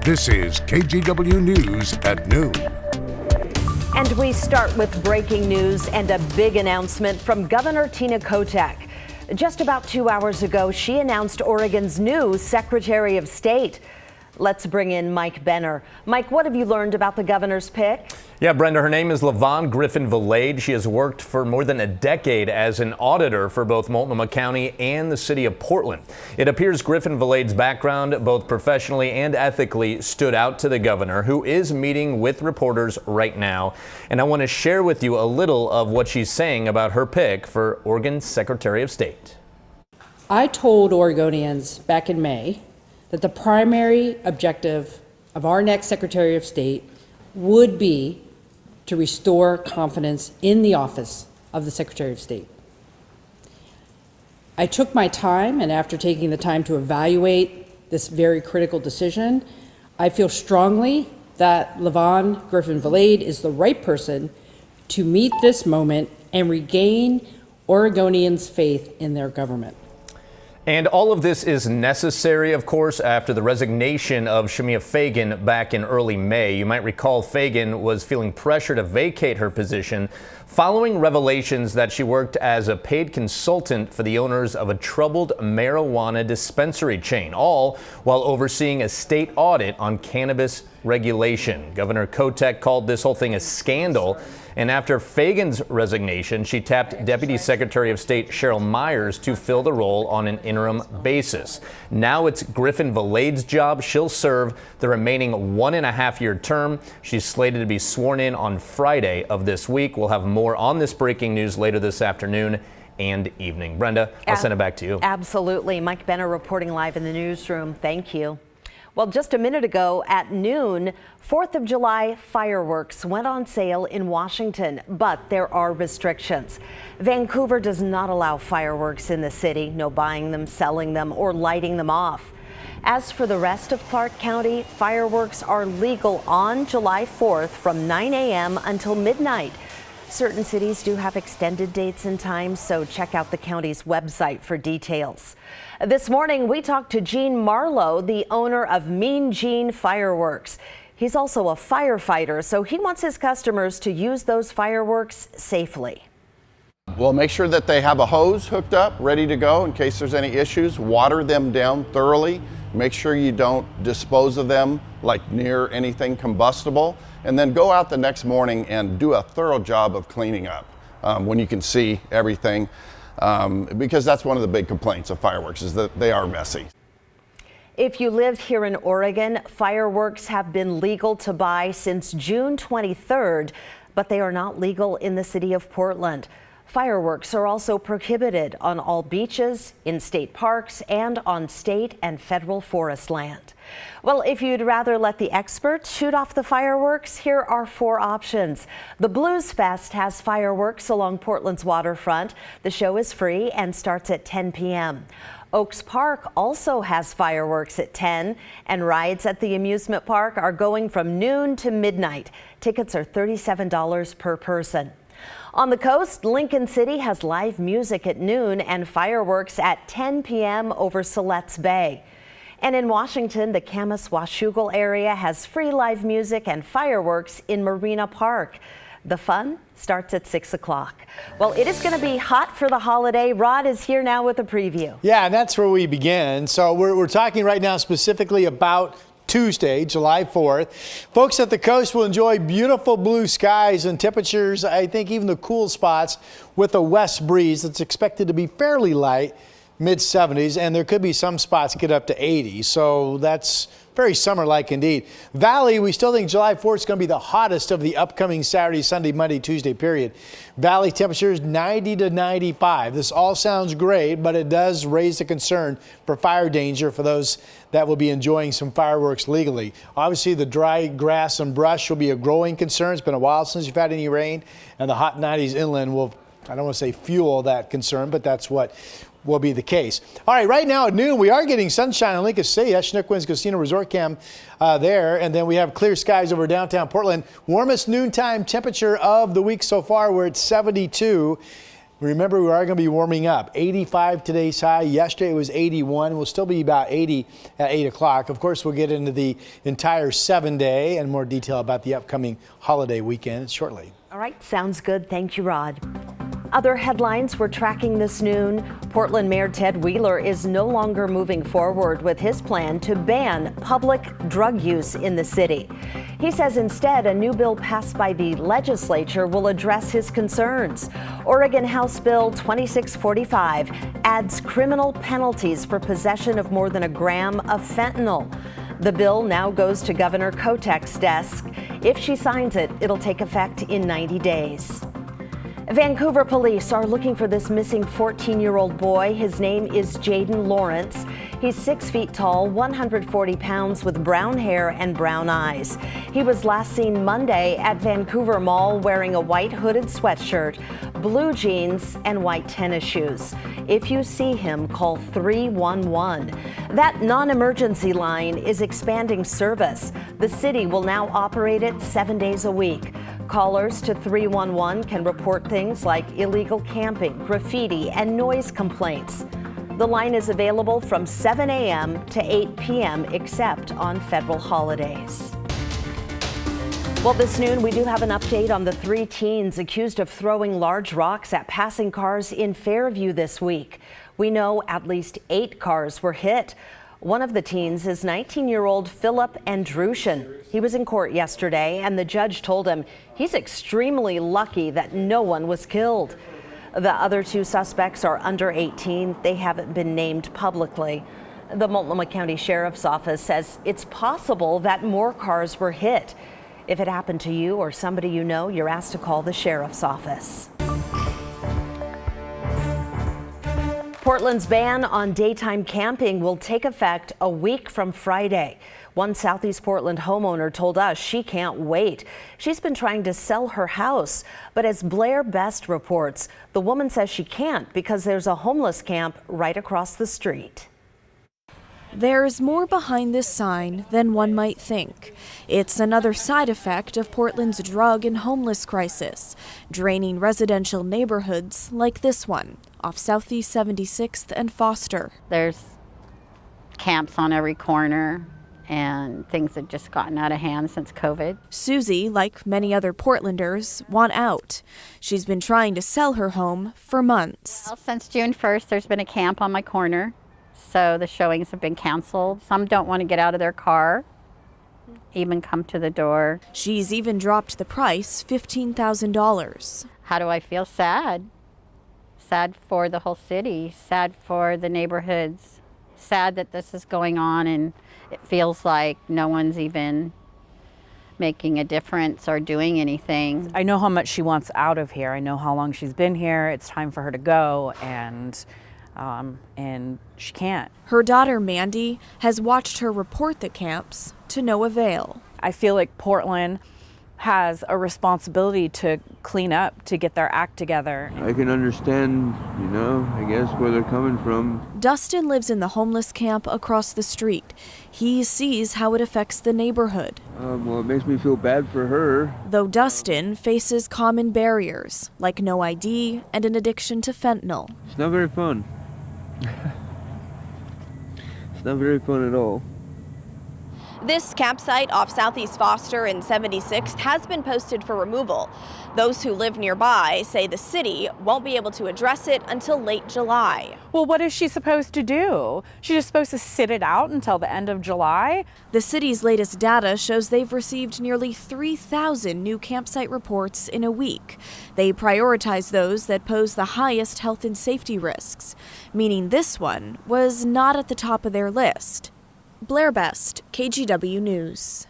This is KGW News at noon. And we start with breaking news and a big announcement from Governor Tina Kotek. Just about 2 hours ago, she announced Oregon's new Secretary of State. Let's bring in Mike Benner. Mike, what have you learned about the governor's pick? Yeah, Brenda, her name is LaVon Griffin-Valade. She has worked for more than a decade as an auditor for both Multnomah County and the city of Portland. It appears Griffin-Valade's background, both professionally and ethically, stood out to the governor, who is meeting with reporters right now. And I want to share with you a little of what she's saying about her pick for Oregon's Secretary of State. I told Oregonians back in May that the primary objective of our next Secretary of State would be to restore confidence in the office of the Secretary of State. I took my time, and after taking the time to evaluate this very critical decision, I feel strongly that LaVon Griffin-Valade is the right person to meet this moment and regain Oregonians' faith in their government. And all of this is necessary, of course, after the resignation of Shemia Fagan back in early May. You might recall Fagan was feeling pressure to vacate her position following revelations that she worked as a paid consultant for the owners of a troubled marijuana dispensary chain, all while overseeing a state audit on cannabis regulation. Governor Kotek called this whole thing a scandal. And after Fagan's resignation, she tapped Deputy Secretary of State Cheryl Myers to fill the role on an interim basis. Now it's Griffin-Valade's job. She'll serve the remaining 1.5-year term. She's slated to be sworn in on Friday of this week. We'll have more on this breaking news later this afternoon and evening. Brenda, I'll send it back to you. Absolutely. Mike Benner reporting live in the newsroom. Thank you. Well, just a minute ago at noon, 4th of July fireworks went on sale in Washington, but there are restrictions. Vancouver does not allow fireworks in the city, no buying them, selling them, or lighting them off. As for the rest of Clark County, fireworks are legal on July 4th from 9 a.m. until midnight. Certain cities do have extended dates and times, so check out the county's website for details. This morning, we talked to Gene Marlowe, the owner of Mean Gene Fireworks. He's also a firefighter, so he wants his customers to use those fireworks safely. Well, make sure that they have a hose hooked up, ready to go in case there's any issues. Water them down thoroughly. Make sure you don't dispose of them like near anything combustible. And then go out the next morning and do a thorough job of cleaning up when you can see everything. Because that's one of the big complaints of fireworks is that they are messy. If you live here in Oregon, fireworks have been legal to buy since June 23rd, but they are not legal in the city of Portland. Fireworks are also prohibited on all beaches, in state parks, and on state and federal forest land. Well, if you'd rather let the experts shoot off the fireworks, here are 4 options. The Blues Fest has fireworks along Portland's waterfront. The show is free and starts at 10 p.m. Oaks Park also has fireworks at 10, and rides at the amusement park are going from noon to midnight. Tickets are $37 per person. On the coast, Lincoln City has live music at noon and fireworks at 10 p.m. over Siletz Bay. And in Washington, the Camas-Washougal area has free live music and fireworks in Marina Park. The fun starts at 6 o'clock. Well, it is going to be hot for the holiday. Rod is here now with a preview. Yeah, and that's where we begin. So we're talking right now specifically about Tuesday, July 4th. Folks at the coast will enjoy beautiful blue skies and temperatures, I think even the cool spots, with a west breeze that's expected to be fairly light, mid-70s, and there could be some spots get up to 80. So that's very summer-like indeed. Valley, we still think July 4th is going to be the hottest of the upcoming Saturday, Sunday, Monday, Tuesday period. Valley temperatures 90 to 95. This all sounds great, but it does raise the concern for fire danger for those that will be enjoying some fireworks legally. Obviously, the dry grass and brush will be a growing concern. It's been a while since you've had any rain, and the hot 90s inland will, I don't want to say fuel that concern, but that's what will be the case. All right, right now at noon, we are getting sunshine in Lincoln City. That's Chinook Winds Casino Resort Cam there. And then we have clear skies over downtown Portland. Warmest noontime temperature of the week so far. We're at 72. Remember, we are going to be warming up. 85 today's high. Yesterday it was 81. We'll still be about 80 at 8 o'clock. Of course, we'll get into the entire 7-day and more detail about the upcoming holiday weekend shortly. All right, sounds good. Thank you, Rod. Other headlines we're tracking this noon. Portland Mayor Ted Wheeler is no longer moving forward with his plan to ban public drug use in the city. He says instead a new bill passed by the legislature will address his concerns. Oregon House Bill 2645 adds criminal penalties for possession of more than a gram of fentanyl. The bill now goes to Governor Kotek's desk. If she signs it, it'll take effect in 90 days. Vancouver police are looking for this missing 14-year-old boy. His name is Jaden Lawrence. He's 6 feet tall, 140 pounds, with brown hair and brown eyes. He was last seen Monday at Vancouver Mall wearing a white hooded sweatshirt, blue jeans, and white tennis shoes. If you see him, call 311. That non-emergency line is expanding service. The city will now operate it 7 days a week. Callers to 311 can report things like illegal camping, graffiti, and noise complaints. The line is available from 7 a.m. to 8 p.m. except on federal holidays. Well, this noon we do have an update on the 3 teens accused of throwing large rocks at passing cars in Fairview this week. We know at least 8 cars were hit. One of the teens is 19-year-old Philip Andrushin. He was in court yesterday, and the judge told him he's extremely lucky that no one was killed. The other 2 suspects are under 18. They haven't been named publicly. The Multnomah County Sheriff's Office says it's possible that more cars were hit. If it happened to you or somebody you know, you're asked to call the Sheriff's Office. Portland's ban on daytime camping will take effect a week from Friday. One Southeast Portland homeowner told us she can't wait. She's been trying to sell her house, but as Blair Best reports, the woman says she can't because there's a homeless camp right across the street. There's more behind this sign than one might think. It's another side effect of Portland's drug and homeless crisis, draining residential neighborhoods like this one off Southeast 76th and Foster. There's camps on every corner, and things have just gotten out of hand since COVID. Susie, like many other Portlanders, want out. She's been trying to sell her home for months. Well, since June 1st, there's been a camp on my corner, so the showings have been canceled. Some don't want to get out of their car, even come to the door. She's even dropped the price, $15,000. How do I feel? Sad. Sad for the whole city, sad for the neighborhoods, sad that this is going on and it feels like no one's even making a difference or doing anything. I know how much she wants out of here. I know how long she's been here. It's time for her to go, and she can't. Her daughter Mandy has watched her report the camps to no avail. I feel like Portland has a responsibility to clean up, to get their act together. I can understand, I guess where they're coming from. Dustin lives in the homeless camp across the street. He sees how it affects the neighborhood. Well, it makes me feel bad for her. Though Dustin faces common barriers, like no ID and an addiction to fentanyl. It's not very fun. It's not very fun at all. This campsite off Southeast Foster and 76th has been posted for removal. Those who live nearby say the city won't be able to address it until late July. Well, what is she supposed to do? She's just supposed to sit it out until the end of July? The city's latest data shows they've received nearly 3,000 new campsite reports in a week. They prioritize those that pose the highest health and safety risks, meaning this one was not at the top of their list. Blair Best, KGW News.